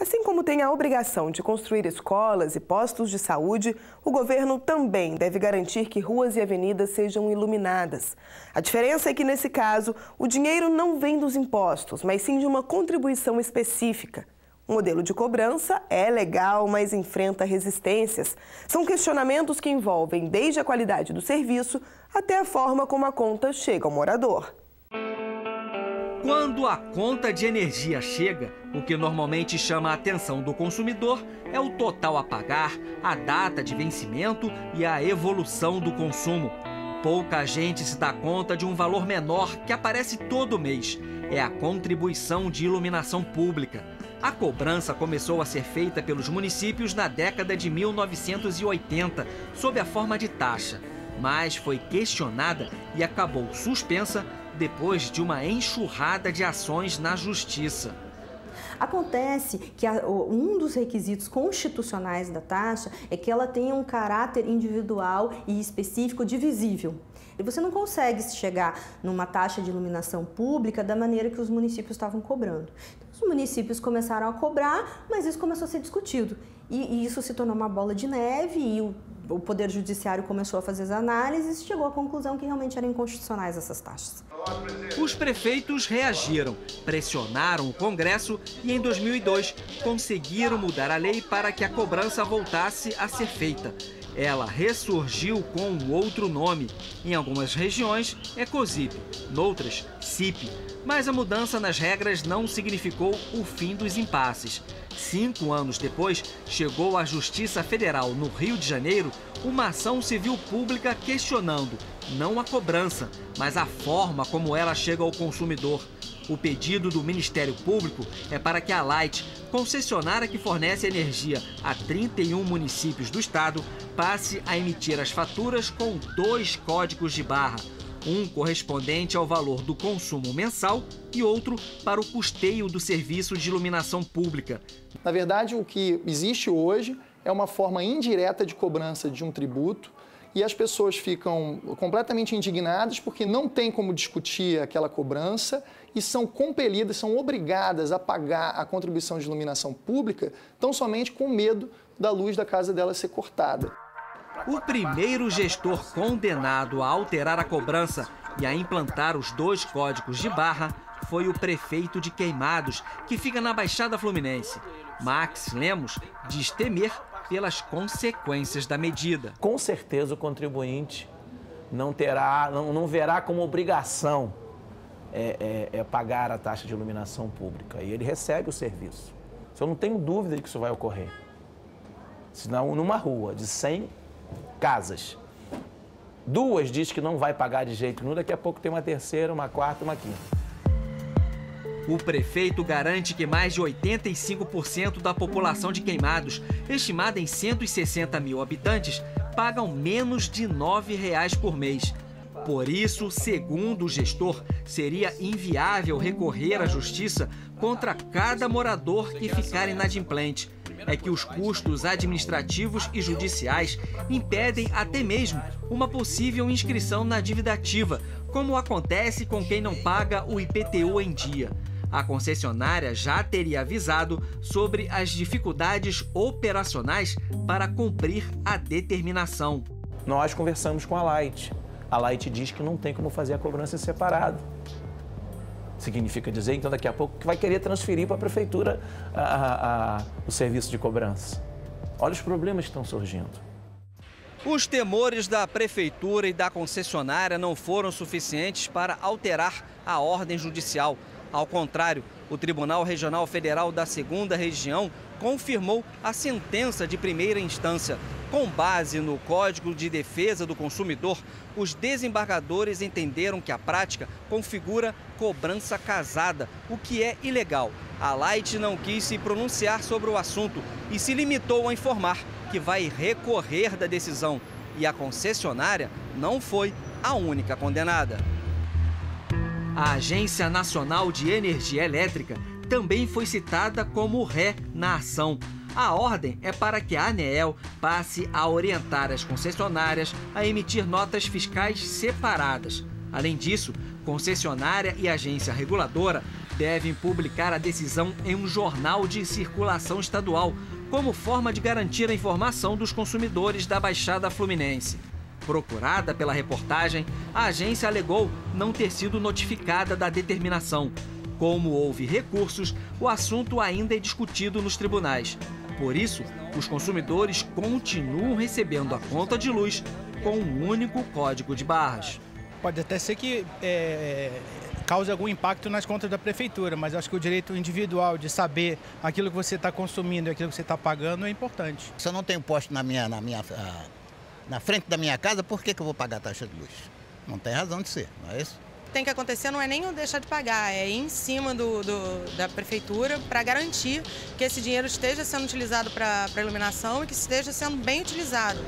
Assim como tem a obrigação de construir escolas e postos de saúde, o governo também deve garantir que ruas e avenidas sejam iluminadas. A diferença é que, nesse caso, o dinheiro não vem dos impostos, mas sim de uma contribuição específica. O modelo de cobrança é legal, mas enfrenta resistências. São questionamentos que envolvem desde a qualidade do serviço até a forma como a conta chega ao morador. Quando a conta de energia chega, o que normalmente chama a atenção do consumidor é o total a pagar, a data de vencimento e a evolução do consumo. Pouca gente se dá conta de um valor menor que aparece todo mês. É a contribuição de iluminação pública. A cobrança começou a ser feita pelos municípios na década de 1980, sob a forma de taxa, mas foi questionada e acabou suspensa depois de uma enxurrada de ações na Justiça. Acontece que um dos requisitos constitucionais da taxa é que ela tenha um caráter individual e específico divisível. E você não consegue chegar numa taxa de iluminação pública da maneira que os municípios estavam cobrando. Então, os municípios começaram a cobrar, mas isso começou a ser discutido. E isso se tornou uma bola de neve e o Poder Judiciário começou a fazer as análises e chegou à conclusão que realmente eram inconstitucionais essas taxas. Os prefeitos reagiram, pressionaram o Congresso e, em 2002, conseguiram mudar a lei para que a cobrança voltasse a ser feita. Ela ressurgiu com um outro nome. Em algumas regiões, é COSIP, noutras, CIP. Mas a mudança nas regras não significou o fim dos impasses. 5 anos depois, chegou à Justiça Federal, no Rio de Janeiro, uma ação civil pública questionando não a cobrança, mas a forma como ela chega ao consumidor. O pedido do Ministério Público é para que a Light, concessionária que fornece energia a 31 municípios do estado, passe a emitir as faturas com 2 códigos de barra. Um correspondente ao valor do consumo mensal e outro para o custeio do serviço de iluminação pública. Na verdade, o que existe hoje é uma forma indireta de cobrança de um tributo e as pessoas ficam completamente indignadas porque não tem como discutir aquela cobrança e são compelidas, são obrigadas a pagar a contribuição de iluminação pública tão somente com medo da luz da casa delas ser cortada. O primeiro gestor condenado a alterar a cobrança e a implantar os 2 códigos de barra foi o prefeito de Queimados, que fica na Baixada Fluminense. Max Lemos diz temer pelas consequências da medida. Com certeza o contribuinte não verá como obrigação pagar a taxa de iluminação pública e ele recebe o serviço. Eu não tenho dúvida de que isso vai ocorrer. Senão, numa rua de 100 casas, 2 diz que não vai pagar de jeito nenhum, daqui a pouco tem uma terceira, uma quarta, uma quinta. O prefeito garante que mais de 85% da população de Queimados, estimada em 160 mil habitantes, pagam menos de R$ 9,00 por mês. Por isso, segundo o gestor, seria inviável recorrer à justiça contra cada morador que ficar inadimplente. É que os custos administrativos e judiciais impedem até mesmo uma possível inscrição na dívida ativa, como acontece com quem não paga o IPTU em dia. A concessionária já teria avisado sobre as dificuldades operacionais para cumprir a determinação. Nós conversamos com a Light. A Light diz que não tem como fazer a cobrança separada. Significa dizer, então, daqui a pouco, que vai querer transferir para a prefeitura o serviço de cobrança. Olha os problemas que estão surgindo. Os temores da prefeitura e da concessionária não foram suficientes para alterar a ordem judicial. Ao contrário, o Tribunal Regional Federal da 2ª Região confirmou a sentença de primeira instância. Com base no Código de Defesa do Consumidor, os desembargadores entenderam que a prática configura cobrança casada, o que é ilegal. A Light não quis se pronunciar sobre o assunto e se limitou a informar que vai recorrer da decisão. E a concessionária não foi a única condenada. A Agência Nacional de Energia Elétrica também foi citada como ré na ação. A ordem é para que a ANEEL passe a orientar as concessionárias a emitir notas fiscais separadas. Além disso, concessionária e agência reguladora devem publicar a decisão em um jornal de circulação estadual, como forma de garantir a informação dos consumidores da Baixada Fluminense. Procurada pela reportagem, a agência alegou não ter sido notificada da determinação. Como houve recursos, o assunto ainda é discutido nos tribunais. Por isso, os consumidores continuam recebendo a conta de luz com um único código de barras. Pode até ser que cause algum impacto nas contas da prefeitura, mas acho que o direito individual de saber aquilo que você está consumindo e aquilo que você está pagando é importante. Se eu não tenho posto na frente da minha casa, por que eu vou pagar a taxa de luz? Não tem razão de ser, não é isso? Tem que acontecer não é nem eu deixar de pagar, é ir em cima da prefeitura para garantir que esse dinheiro esteja sendo utilizado para iluminação e que esteja sendo bem utilizado.